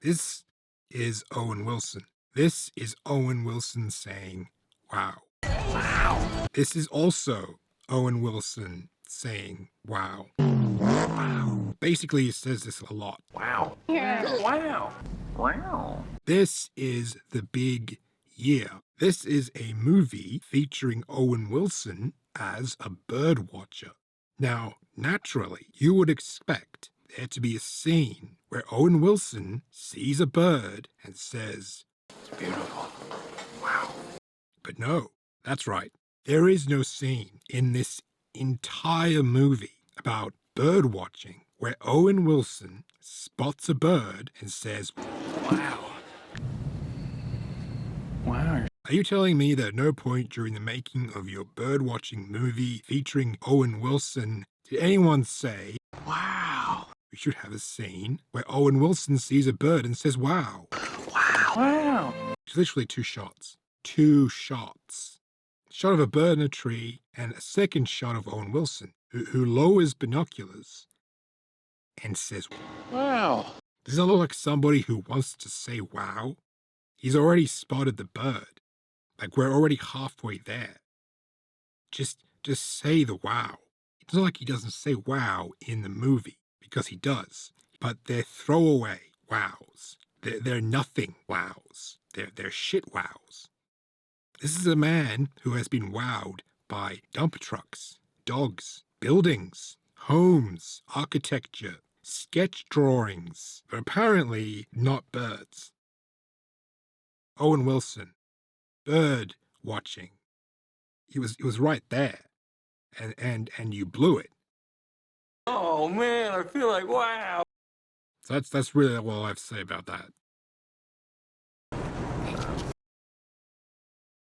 This is Owen Wilson. This is Owen Wilson saying, wow. Wow. This is also Owen Wilson saying, wow. Wow. Basically, he says this a lot. Wow. Yeah. Wow. Wow. This is the big year. This is a movie featuring Owen Wilson as a bird watcher. Now, naturally, you would expect there to be a scene where Owen Wilson sees a bird and says, It's beautiful. Wow. but no, that's right. There is no scene in this entire movie about bird watching where Owen Wilson spots a bird and says, wow. Wow. Are you telling me that at no point during the making of your bird-watching movie featuring Owen Wilson did anyone say, wow, we should have a scene where Owen Wilson sees a bird and says, wow? Wow. Wow. It's literally two shots. Two shots. A shot of a bird in a tree and a second shot of Owen Wilson, who lowers binoculars and says, Wow. does that look like somebody who wants to say wow? He's already spotted the bird. Like, we're already halfway there. Just say the wow. It's not like he doesn't say wow in the movie, because he does. But they're throwaway wows. They're nothing wows. They're shit wows. This is a man who has been wowed by dump trucks, dogs, buildings, homes, architecture, sketch drawings, but apparently not birds. Owen Wilson, bird watching. It was right there, and you blew it. Oh man, I feel like wow. So that's really all I have to say about that.